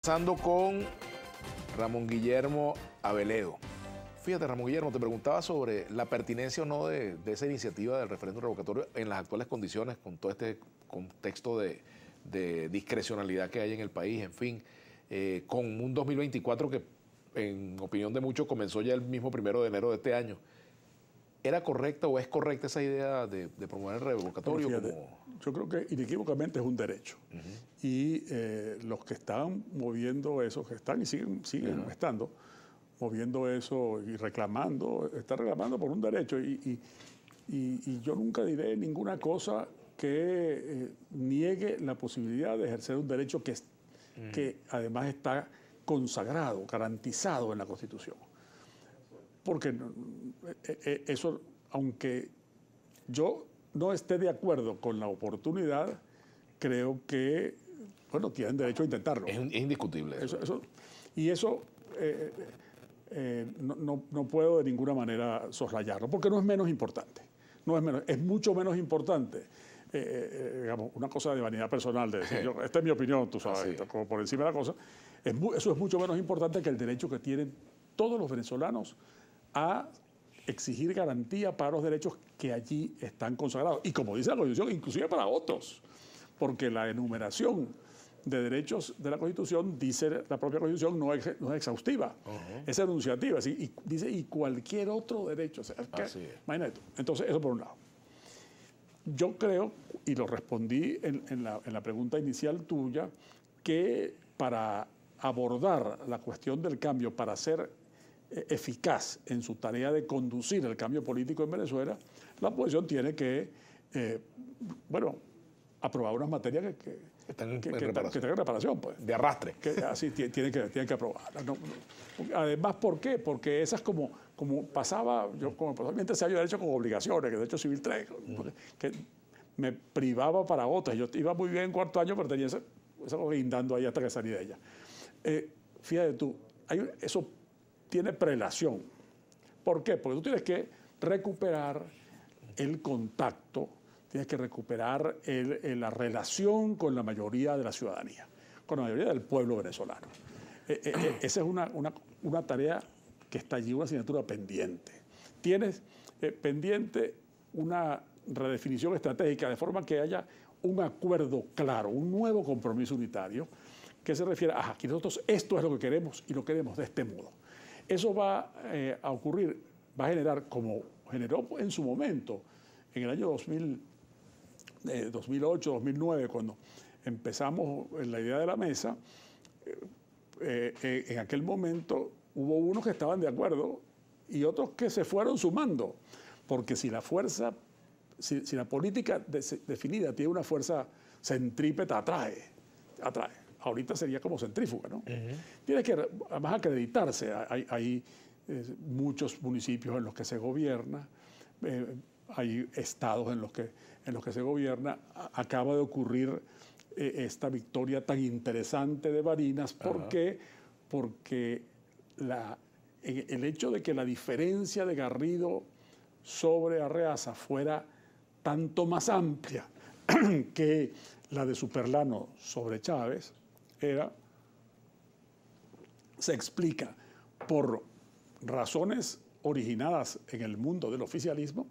Pasando con Ramón Guillermo Aveledo. Fíjate, Ramón Guillermo, te preguntaba sobre la pertinencia o no de esa iniciativa del referéndum revocatorio en las actuales condiciones, con todo este contexto de discrecionalidad que hay en el país, en fin, con un 2024 que, en opinión de muchos, comenzó ya el mismo 1 de enero de este año. ¿Era correcta o es correcta esa idea de promover el revocatorio? Fíjate, yo creo que inequívocamente es un derecho. Y los que están moviendo eso, que están y siguen estando, moviendo eso y reclamando, están reclamando por un derecho. Y yo nunca diré ninguna cosa que niegue la posibilidad de ejercer un derecho que además está consagrado, garantizado en la Constitución. Porque eso, aunque yo no esté de acuerdo con la oportunidad, creo que, bueno, tienen derecho a intentarlo. Es indiscutible. Y eso no puedo de ninguna manera soslayarlo, porque no es menos importante. No es menos, es mucho menos importante. Digamos, una cosa de vanidad personal, de decir, esta es mi opinión, tú sabes, como por encima de la cosa, eso es mucho menos importante que el derecho que tienen todos los venezolanos a exigir garantía para los derechos que allí están consagrados. Y como dice la Constitución, inclusive para otros, porque la enumeración de derechos de la Constitución, dice la propia Constitución, no es exhaustiva, es enunciativa. Y dice, y cualquier otro derecho. O sea, imagínate. Entonces, eso por un lado. Yo creo, y lo respondí en la pregunta inicial tuya, que para abordar la cuestión del cambio, para ser eficaz en su tarea de conducir el cambio político en Venezuela, la oposición tiene que, aprobar unas materias que están en reparación. Pues. De arrastre. Así tienen que aprobarlas. Además, ¿por qué? Porque esas como pasaba, yo como mientras se había derecho con obligaciones, que de hecho Civil 3, que me privaba para otras. Yo iba muy bien en cuarto año, pero tenía eso guindando ahí hasta que salí de ella. Fíjate tú, eso tiene prelación. ¿Por qué? Porque tú tienes que recuperar el contacto, tienes que recuperar la relación con la mayoría de la ciudadanía, con la mayoría del pueblo venezolano. Esa es una tarea que está allí, una asignatura pendiente. Tienes pendiente una redefinición estratégica de forma que haya un acuerdo claro, un nuevo compromiso unitario que se refiere a aquí nosotros esto es lo que queremos y lo queremos de este modo. Eso va a ocurrir, va a generar, como generó en su momento, en el año 2008, 2009, cuando empezamos en la idea de la mesa, en aquel momento hubo unos que estaban de acuerdo y otros que se fueron sumando, porque si la política definida tiene una fuerza centrípeta, atrae. Ahorita sería como centrífuga, ¿no? Tiene que además acreditarse. Hay muchos municipios en los que se gobierna, hay estados en los que se gobierna. Acaba de ocurrir esta victoria tan interesante de Barinas. ¿Por qué? Porque el hecho de que la diferencia de Garrido sobre Arreaza fuera tanto más amplia que la de Superlano sobre Chávez, se explica por razones originadas en el mundo del oficialismo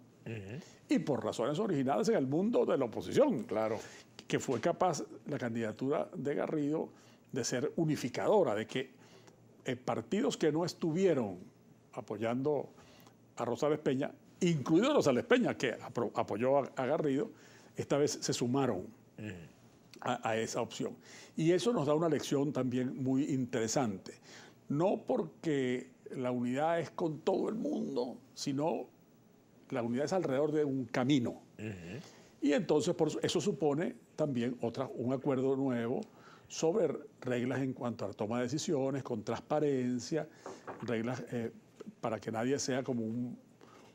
y por razones originadas en el mundo de la oposición. Claro. Que fue capaz la candidatura de Garrido de ser unificadora, de que partidos que no estuvieron apoyando a Rosales Peña, incluido Rosales Peña, que apoyó a Garrido, esta vez se sumaron a esa opción. Y eso nos da una lección también muy interesante. No porque la unidad es con todo el mundo, sino la unidad es alrededor de un camino. Y entonces eso supone también un acuerdo nuevo sobre reglas en cuanto a la toma de decisiones, con transparencia, reglas para que nadie sea como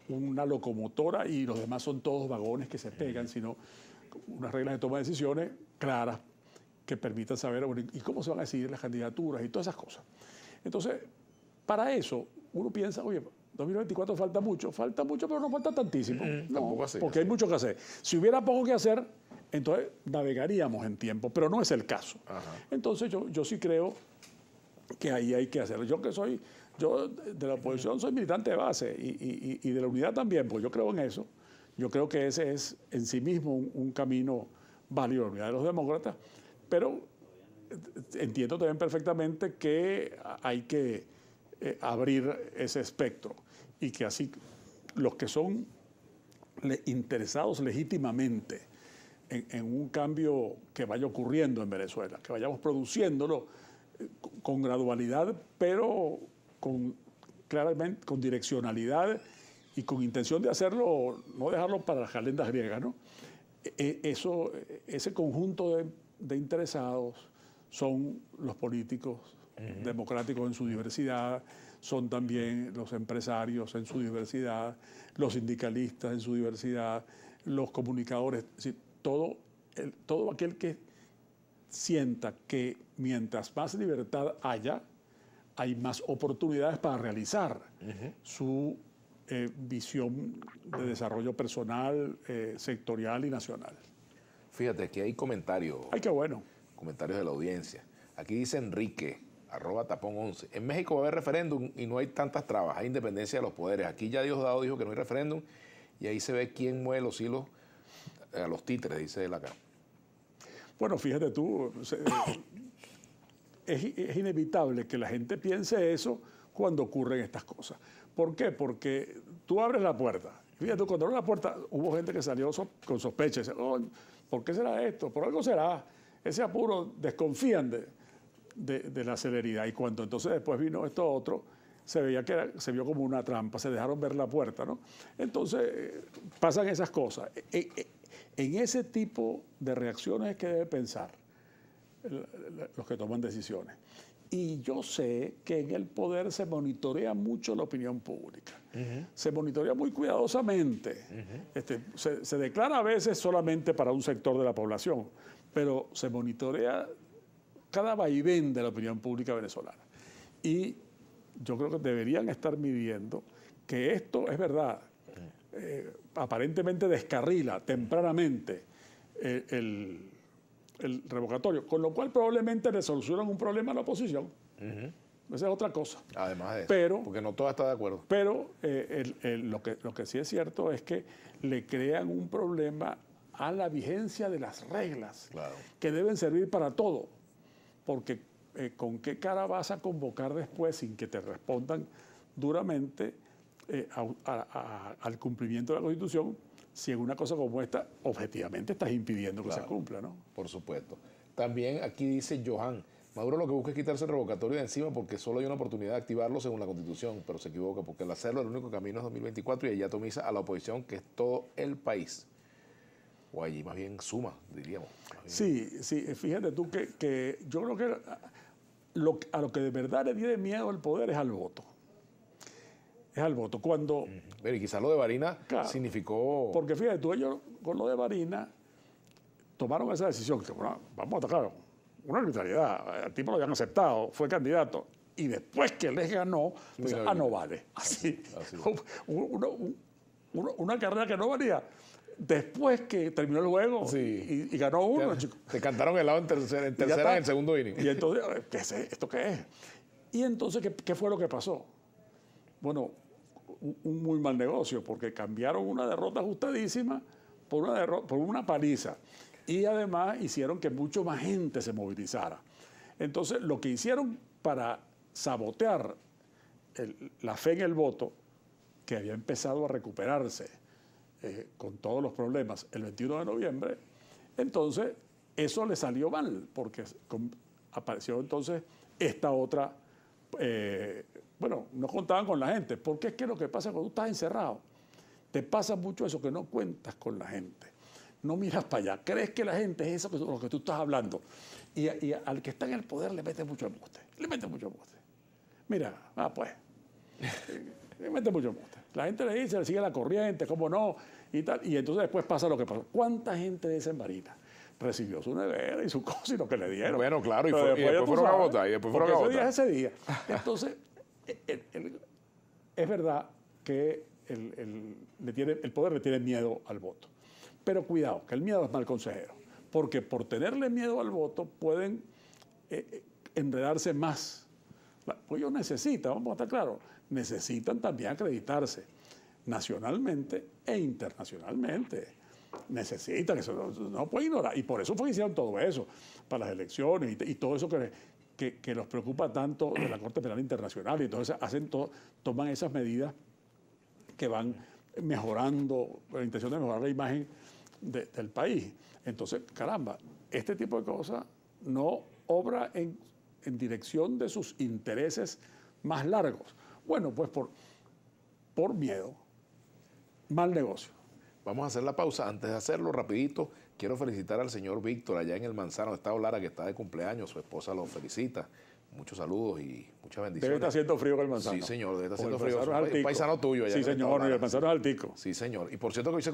una locomotora y los demás son todos vagones que se pegan, sino unas reglas de toma de decisiones claras que permitan saber y cómo se van a decidir las candidaturas y todas esas cosas. Entonces, para eso, uno piensa, oye, 2024 falta mucho, pero no falta tantísimo. No, tampoco así, porque hay mucho que hacer. Si hubiera poco que hacer, entonces navegaríamos en tiempo, pero no es el caso. Entonces yo sí creo que ahí hay que hacerlo. Yo de la oposición soy militante de base y de la unidad también, pues yo creo en eso. Yo creo que ese es en sí mismo un camino válido, la unidad de los demócratas, pero entiendo también perfectamente que hay que abrir ese espectro y que así los que son interesados legítimamente en un cambio que vaya ocurriendo en Venezuela, que vayamos produciéndolo con gradualidad, pero claramente con direccionalidad y con intención de hacerlo, no dejarlo para las calendas griegas, ¿no? Ese conjunto de interesados son los políticos democráticos en su diversidad, son también los empresarios en su diversidad, los sindicalistas en su diversidad, los comunicadores, es decir, todo aquel que sienta que mientras más libertad haya, hay más oportunidades para realizar su visión de desarrollo personal, sectorial y nacional. Fíjate, aquí hay comentarios. ¡Ay, qué bueno! Comentarios de la audiencia. Aquí dice Enrique, @tapón11. En México va a haber referéndum y no hay tantas trabas, hay independencia de los poderes. Aquí ya Diosdado dijo que no hay referéndum y ahí se ve quién mueve los hilos a los títeres, dice él acá. Bueno, fíjate tú, es inevitable que la gente piense eso cuando ocurren estas cosas. ¿Por qué? Porque tú abres la puerta. Fíjate tú, cuando abres la puerta hubo gente que salió con sospecha. Dice, oh, ¿por qué será esto? Por algo será. Ese apuro, desconfían de la celeridad. Y cuando entonces después vino esto otro, se vio como una trampa, se dejaron ver la puerta, ¿no? Entonces pasan esas cosas. En ese tipo de reacciones es que debe pensar los que toman decisiones. Y yo sé que en el poder se monitorea mucho la opinión pública. Se monitorea muy cuidadosamente. Se declara a veces solamente para un sector de la población, pero se monitorea cada vaivén de la opinión pública venezolana. Y yo creo que deberían estar midiendo que esto es verdad. Aparentemente descarrila tempranamente el revocatorio, con lo cual probablemente le solucionan un problema a la oposición. Esa es otra cosa. Además de eso, porque no toda está de acuerdo. Pero lo que sí es cierto es que le crean un problema a la vigencia de las reglas, que deben servir para todo. Porque ¿con qué cara vas a convocar después sin que te respondan duramente al cumplimiento de la Constitución si en una cosa como esta objetivamente estás impidiendo que se cumpla, ¿no? Por supuesto. También aquí dice Johan, Maduro lo que busca es quitarse el revocatorio de encima porque solo hay una oportunidad de activarlo según la Constitución, pero se equivoca porque al hacerlo el único camino es 2024 y allí atomiza a la oposición, que es todo el país. O allí más bien suma, diríamos. Sí, fíjate tú que yo creo que a lo que de verdad le tiene miedo el poder es al voto. Es al voto. Cuando... Pero y quizás lo de Varina significó... Porque fíjate tú, ellos con lo de Varina tomaron esa decisión, que bueno, vamos a atacar una arbitrariedad, el tipo lo habían aceptado, fue candidato, y después que les ganó, pues, no vale. Así. Una carrera que no valía. Después que terminó el juego y ganó uno. Te cantaron helado en tercera en el segundo inning. Y entonces, ¿esto qué es? Y entonces, ¿qué fue lo que pasó? Bueno, un muy mal negocio, porque cambiaron una derrota ajustadísima por una paliza. Y además hicieron que mucho más gente se movilizara. Entonces, lo que hicieron para sabotear la fe en el voto, que había empezado a recuperarse con todos los problemas el 21 de noviembre, entonces eso le salió mal, porque apareció entonces esta otra... bueno, no contaban con la gente, porque es que lo que pasa cuando tú estás encerrado, te pasa mucho eso, que no cuentas con la gente, no miras para allá, crees que la gente es eso de lo que tú estás hablando, y al que está en el poder le mete mucho embuste, Mira, pues, le mete mucho embuste. La gente le dice, le sigue la corriente, cómo no, y tal, y entonces después pasa lo que pasó. ¿Cuánta gente de esa en Varina recibió su nevera y su cosa y lo que le dieron? Bueno, claro, y después fueron a votar. Ese día. Entonces, es verdad que el poder le tiene miedo al voto. Pero cuidado, que el miedo es mal consejero, porque por tenerle miedo al voto pueden enredarse más. Pues ellos necesitan, vamos a estar claros, necesitan también acreditarse nacionalmente e internacionalmente. Necesitan, eso no puede ignorar. Y por eso fue que hicieron todo eso, para las elecciones y todo eso que los preocupa tanto de la Corte Penal Internacional. Y entonces toman esas medidas que van mejorando, con la intención de mejorar la imagen del país. Entonces, caramba, este tipo de cosas no obra en dirección de sus intereses más largos. Bueno, pues por miedo, mal negocio. Vamos a hacer la pausa. Antes de hacerlo, rapidito, quiero felicitar al señor Víctor allá en el Manzano, Estado Lara, que está de cumpleaños. Su esposa lo felicita. Muchos saludos y muchas bendiciones. Debe estar haciendo frío con el Manzano. Sí, señor, debe estar haciendo frío. Un paisano tuyo allá. Sí, señor, y el Manzano es altico. Sí, señor. Y por cierto que hoy se